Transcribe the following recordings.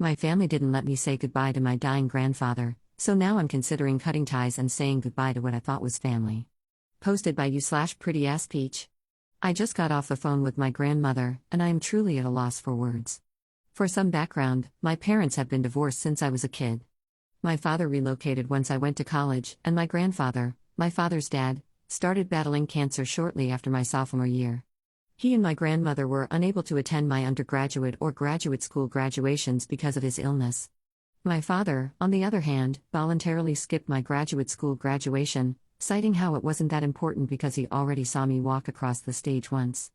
My family didn't let me say goodbye to my dying grandfather, so now I'm considering cutting ties and saying goodbye to what I thought was family. Posted by you/prettyasspeach. I just got off the phone with my grandmother, and I am truly at a loss for words. For some background, my parents have been divorced since I was a kid. My father relocated once I went to college, and my grandfather, my father's dad, started battling cancer shortly after my sophomore year. He and my grandmother were unable to attend my undergraduate or graduate school graduations because of his illness. My father, on the other hand, voluntarily skipped my graduate school graduation, citing how it wasn't that important because he already saw me walk across the stage once.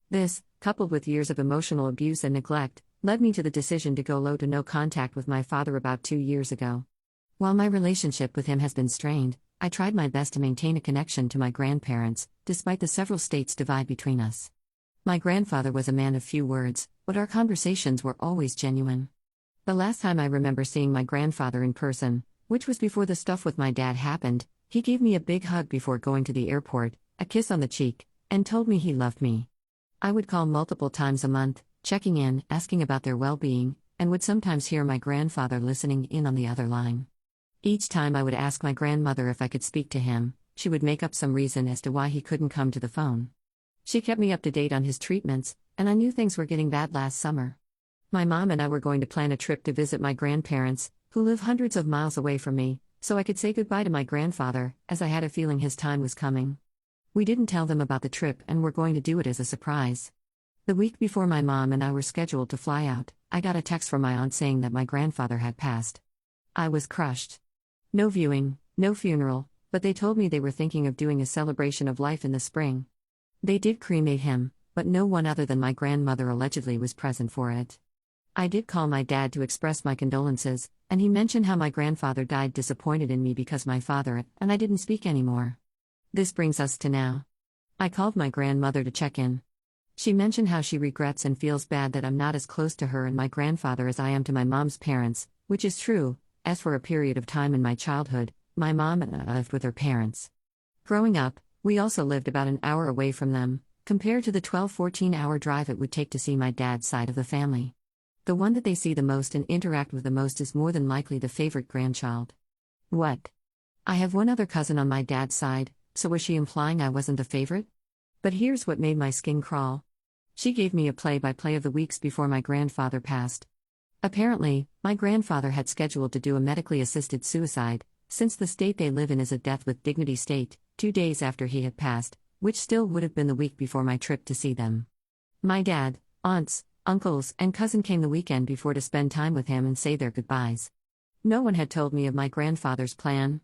This, coupled with years of emotional abuse and neglect, led me to the decision to go low to no contact with my father about 2 years ago. While my relationship with him has been strained, I tried my best to maintain a connection to my grandparents, despite the several states divide between us. My grandfather was a man of few words, but our conversations were always genuine. The last time I remember seeing my grandfather in person, which was before the stuff with my dad happened, he gave me a big hug before going to the airport, a kiss on the cheek, and told me he loved me. I would call multiple times a month, checking in, asking about their well-being, and would sometimes hear my grandfather listening in on the other line. Each time I would ask my grandmother if I could speak to him, she would make up some reason as to why he couldn't come to the phone. She kept me up to date on his treatments, and I knew things were getting bad last summer. My mom and I were going to plan a trip to visit my grandparents, who live hundreds of miles away from me, so I could say goodbye to my grandfather, as I had a feeling his time was coming. We didn't tell them about the trip and were going to do it as a surprise. The week before my mom and I were scheduled to fly out, I got a text from my aunt saying that my grandfather had passed. I was crushed. No viewing, no funeral, but they told me they were thinking of doing a celebration of life in the spring. They did cremate him, but no one other than my grandmother allegedly was present for it. I did call my dad to express my condolences, and he mentioned how my grandfather died disappointed in me because my father and I didn't speak anymore. This brings us to now. I called my grandmother to check in. She mentioned how she regrets and feels bad that I'm not as close to her and my grandfather as I am to my mom's parents, which is true, as for a period of time in my childhood, my mom and I lived with her parents. Growing up, we also lived about an hour away from them, compared to the 12-14-hour drive it would take to see my dad's side of the family. The one that they see the most and interact with the most is more than likely the favorite grandchild. What? I have one other cousin on my dad's side, so was she implying I wasn't the favorite? But here's what made my skin crawl. She gave me a play-by-play of the weeks before my grandfather passed. Apparently, my grandfather had scheduled to do a medically assisted suicide, since the state they live in is a death with dignity state, 2 days after he had passed, which still would have been the week before my trip to see them. My dad, aunts, uncles, and cousin came the weekend before to spend time with him and say their goodbyes. No one had told me of my grandfather's plan.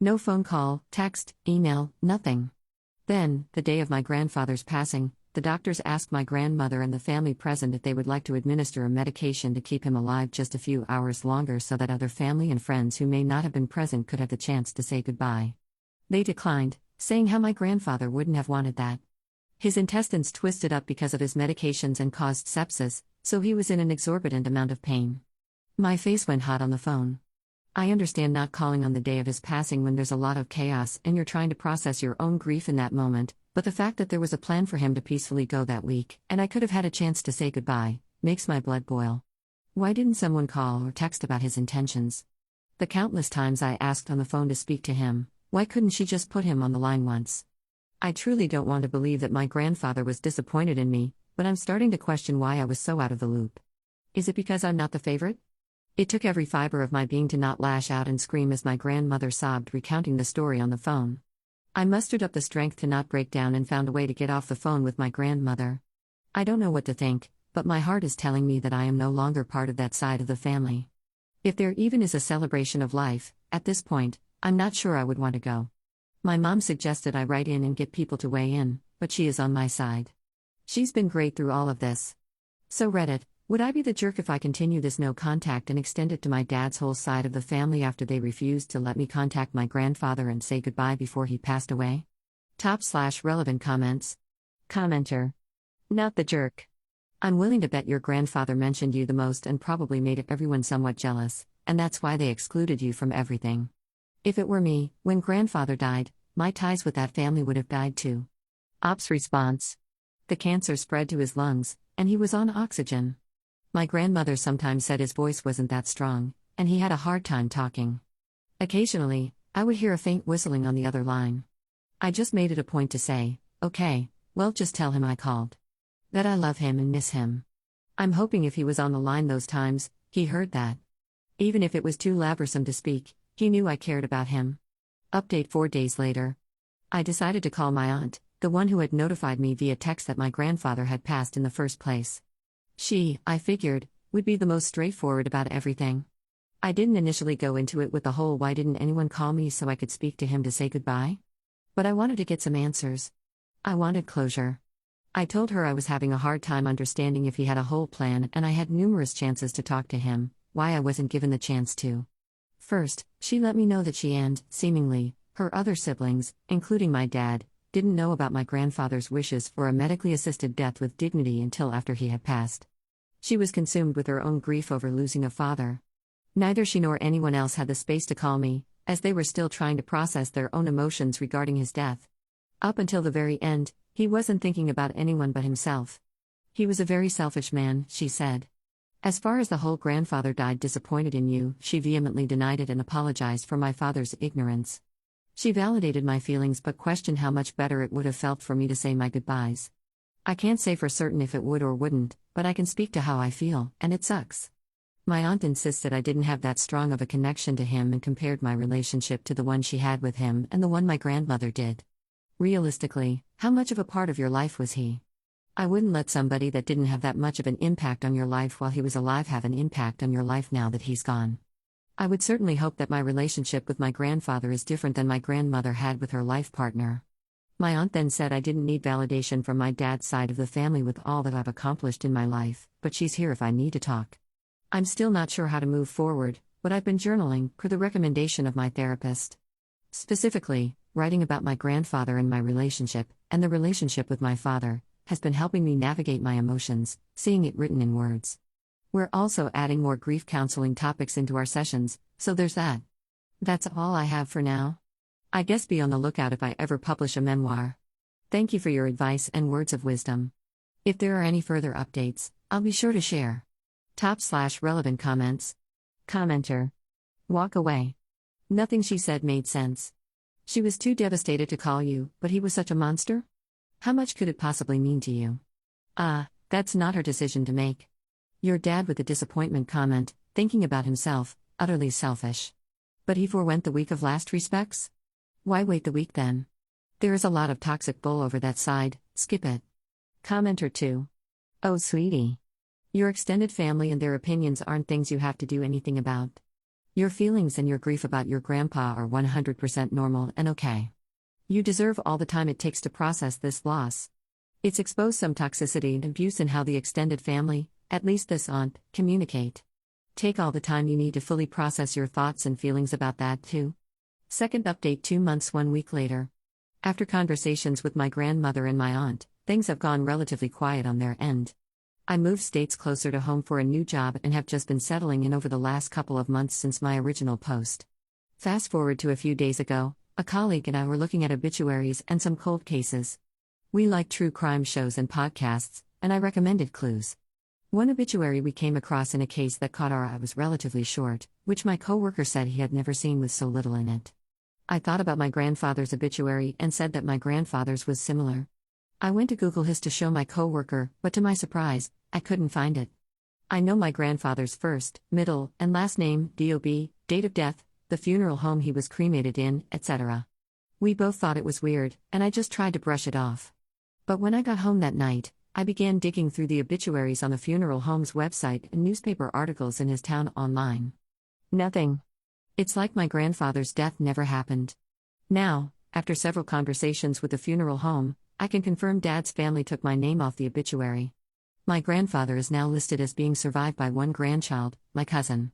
No phone call, text, email, nothing. Then, the day of my grandfather's passing, the doctors asked my grandmother and the family present if they would like to administer a medication to keep him alive just a few hours longer so that other family and friends who may not have been present could have the chance to say goodbye. They declined, saying how my grandfather wouldn't have wanted that. His intestines twisted up because of his medications and caused sepsis, so he was in an exorbitant amount of pain. My face went hot on the phone. I understand not calling on the day of his passing when there's a lot of chaos and you're trying to process your own grief in that moment, but the fact that there was a plan for him to peacefully go that week, and I could have had a chance to say goodbye, makes my blood boil. Why didn't someone call or text about his intentions? The countless times I asked on the phone to speak to him, why couldn't she just put him on the line once? I truly don't want to believe that my grandfather was disappointed in me, but I'm starting to question why I was so out of the loop. Is it because I'm not the favorite? It took every fiber of my being to not lash out and scream as my grandmother sobbed recounting the story on the phone. I mustered up the strength to not break down and found a way to get off the phone with my grandmother. I don't know what to think, but my heart is telling me that I am no longer part of that side of the family. If there even is a celebration of life, at this point, I'm not sure I would want to go. My mom suggested I write in and get people to weigh in, but she is on my side. She's been great through all of this. So Reddit, would I be the jerk if I continue this no contact and extend it to my dad's whole side of the family after they refused to let me contact my grandfather and say goodbye before he passed away? Top/relevant comments. Commenter. Not the jerk. I'm willing to bet your grandfather mentioned you the most and probably made everyone somewhat jealous, and that's why they excluded you from everything. If it were me, when grandfather died, my ties with that family would have died too. Ops response. The cancer spread to his lungs, and he was on oxygen. My grandmother sometimes said his voice wasn't that strong, and he had a hard time talking. Occasionally, I would hear a faint whistling on the other line. I just made it a point to say, okay, well, just tell him I called. That I love him and miss him. I'm hoping if he was on the line those times, he heard that. Even if it was too laborsome to speak, he knew I cared about him. Update 4 days later. I decided to call my aunt, the one who had notified me via text that my grandfather had passed in the first place. She, I figured, would be the most straightforward about everything. I didn't initially go into it with the whole why didn't anyone call me so I could speak to him to say goodbye? But I wanted to get some answers. I wanted closure. I told her I was having a hard time understanding if he had a whole plan and I had numerous chances to talk to him, why I wasn't given the chance to. First, she let me know that she and, seemingly, her other siblings, including my dad, didn't know about my grandfather's wishes for a medically assisted death with dignity until after he had passed. She was consumed with her own grief over losing a father. Neither she nor anyone else had the space to call me, as they were still trying to process their own emotions regarding his death. Up until the very end, he wasn't thinking about anyone but himself. He was a very selfish man, she said. As far as the whole grandfather died disappointed in you, she vehemently denied it and apologized for my father's ignorance. She validated my feelings but questioned how much better it would have felt for me to say my goodbyes. I can't say for certain if it would or wouldn't, but I can speak to how I feel, and it sucks. My aunt insisted I didn't have that strong of a connection to him and compared my relationship to the one she had with him and the one my grandmother did. Realistically, how much of a part of your life was he? I wouldn't let somebody that didn't have that much of an impact on your life while he was alive have an impact on your life now that he's gone. I would certainly hope that my relationship with my grandfather is different than my grandmother had with her life partner. My aunt then said I didn't need validation from my dad's side of the family with all that I've accomplished in my life, but she's here if I need to talk. I'm still not sure how to move forward, but I've been journaling, per the recommendation of my therapist. Specifically, writing about my grandfather and my relationship, and the relationship with my father, has been helping me navigate my emotions, seeing it written in words. We're also adding more grief counseling topics into our sessions, so there's that. That's all I have for now. I guess be on the lookout if I ever publish a memoir. Thank you for your advice and words of wisdom. If there are any further updates, I'll be sure to share. Top/relevant comments. Commenter. Walk away. Nothing she said made sense. She was too devastated to call you, but he was such a monster? How much could it possibly mean to you? That's not her decision to make. Your dad with a disappointment comment, thinking about himself, utterly selfish. But he forewent the week of last respects? Why wait the week then? There is a lot of toxic bull over that side, skip it. Commenter 2. Oh sweetie. Your extended family and their opinions aren't things you have to do anything about. Your feelings and your grief about your grandpa are 100% normal and okay. You deserve all the time it takes to process this loss. It's exposed some toxicity and abuse in how the extended family, at least this aunt, communicate. Take all the time you need to fully process your thoughts and feelings about that too. Second update 2 months 1 week later. After conversations with my grandmother and my aunt, things have gone relatively quiet on their end. I moved states closer to home for a new job and have just been settling in over the last couple of months since my original post. Fast forward to a few days ago, a colleague and I were looking at obituaries and some cold cases. We like true crime shows and podcasts, and I recommended Clues. One obituary we came across in a case that caught our eye was relatively short, which my coworker said he had never seen with so little in it. I thought about my grandfather's obituary and said that my grandfather's was similar. I went to Google his to show my coworker, but to my surprise, I couldn't find it. I know my grandfather's first, middle, and last name, DOB, date of death, the funeral home he was cremated in, etc. We both thought it was weird, and I just tried to brush it off. But when I got home that night, I began digging through the obituaries on the funeral home's website and newspaper articles in his town online. Nothing. It's like my grandfather's death never happened. Now, after several conversations with the funeral home, I can confirm Dad's family took my name off the obituary. My grandfather is now listed as being survived by one grandchild, my cousin.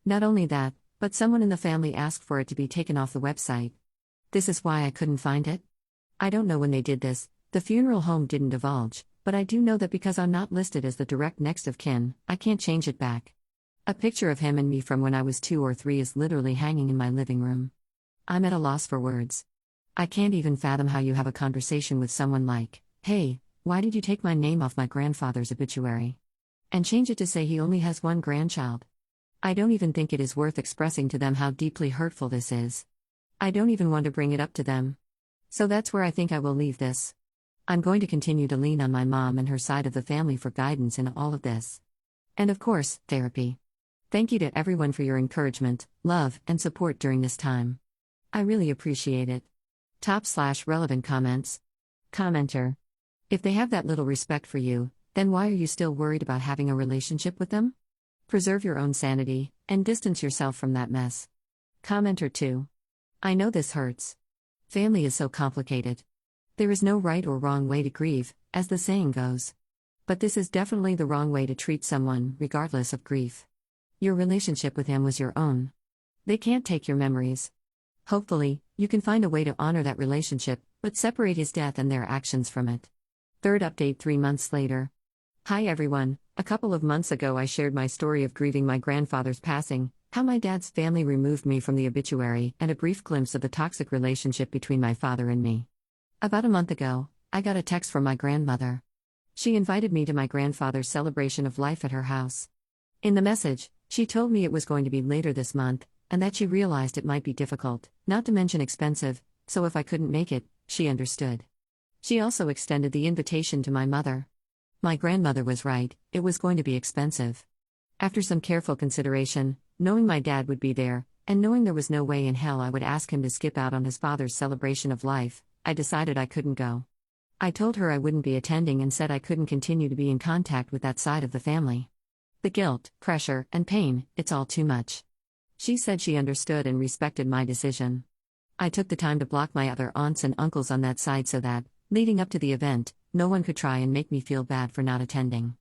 Not only that, but someone in the family asked for it to be taken off the website. This is why I couldn't find it. I don't know when they did this, the funeral home didn't divulge, but I do know that because I'm not listed as the direct next of kin, I can't change it back. A picture of him and me from when I was 2 or 3 is literally hanging in my living room. I'm at a loss for words. I can't even fathom how you have a conversation with someone like, "Hey, why did you take my name off my grandfather's obituary?" And change it to say he only has one grandchild. I don't even think it is worth expressing to them how deeply hurtful this is. I don't even want to bring it up to them. So that's where I think I will leave this. I'm going to continue to lean on my mom and her side of the family for guidance in all of this. And of course, therapy. Thank you to everyone for your encouragement, love, and support during this time. I really appreciate it. Top/relevant comments. Commenter. If they have that little respect for you, then why are you still worried about having a relationship with them? Preserve your own sanity, and distance yourself from that mess. Commenter 2. I know this hurts. Family is so complicated. There is no right or wrong way to grieve, as the saying goes. But this is definitely the wrong way to treat someone, regardless of grief. Your relationship with him was your own. They can't take your memories. Hopefully, you can find a way to honor that relationship, but separate his death and their actions from it. Third update 3 months later. Hi everyone, a couple of months ago I shared my story of grieving my grandfather's passing, how my dad's family removed me from the obituary, and a brief glimpse of the toxic relationship between my father and me. About a month ago, I got a text from my grandmother. She invited me to my grandfather's celebration of life at her house. In the message, she told me it was going to be later this month, and that she realized it might be difficult, not to mention expensive, so if I couldn't make it, she understood. She also extended the invitation to my mother. My grandmother was right, it was going to be expensive. After some careful consideration, knowing my dad would be there, and knowing there was no way in hell I would ask him to skip out on his father's celebration of life, I decided I couldn't go. I told her I wouldn't be attending and said I couldn't continue to be in contact with that side of the family. The guilt, pressure, and pain, it's all too much. She said she understood and respected my decision. I took the time to block my other aunts and uncles on that side so that, leading up to the event, no one could try and make me feel bad for not attending.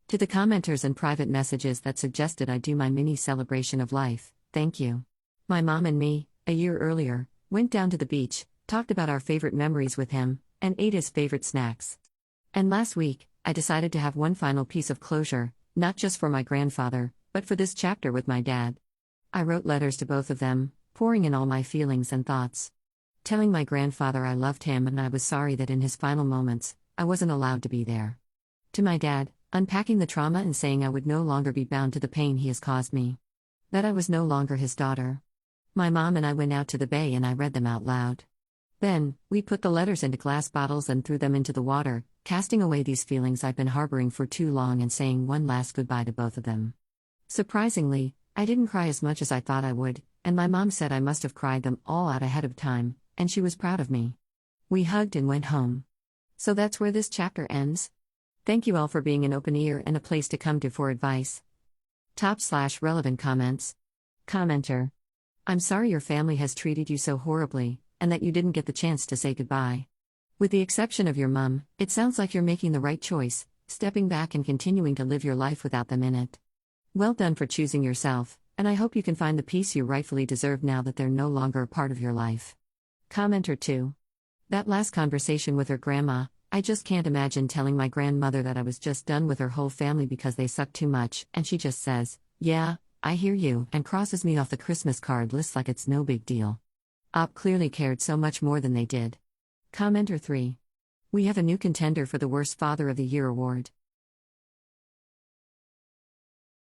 To the commenters and private messages that suggested I do my mini celebration of life, thank you. My mom and me, a year earlier, went down to the beach, talked about our favorite memories with him, and ate his favorite snacks. And last week, I decided to have one final piece of closure, not just for my grandfather, but for this chapter with my dad. I wrote letters to both of them, pouring in all my feelings and thoughts. Telling my grandfather I loved him and I was sorry that in his final moments, I wasn't allowed to be there. To my dad, unpacking the trauma and saying I would no longer be bound to the pain he has caused me. That I was no longer his daughter. My mom and I went out to the bay and I read them out loud. Then, we put the letters into glass bottles and threw them into the water, casting away these feelings I've been harboring for too long and saying one last goodbye to both of them. Surprisingly, I didn't cry as much as I thought I would, and my mom said I must have cried them all out ahead of time, and she was proud of me. We hugged and went home. So that's where this chapter ends. Thank you all for being an open ear and a place to come to for advice. Top/relevant comments. Commenter. I'm sorry your family has treated you so horribly, and that you didn't get the chance to say goodbye. With the exception of your mum, it sounds like you're making the right choice, stepping back and continuing to live your life without them in it. Well done for choosing yourself, and I hope you can find the peace you rightfully deserve now that they're no longer a part of your life. Commenter 2. That last conversation with her grandma, I just can't imagine telling my grandmother that I was just done with her whole family because they suck too much, and she just says, "Yeah, I hear you," and crosses me off the Christmas card list like it's no big deal. Op clearly cared so much more than they did. Commenter 3. We have a new contender for the Worst Father of the Year award.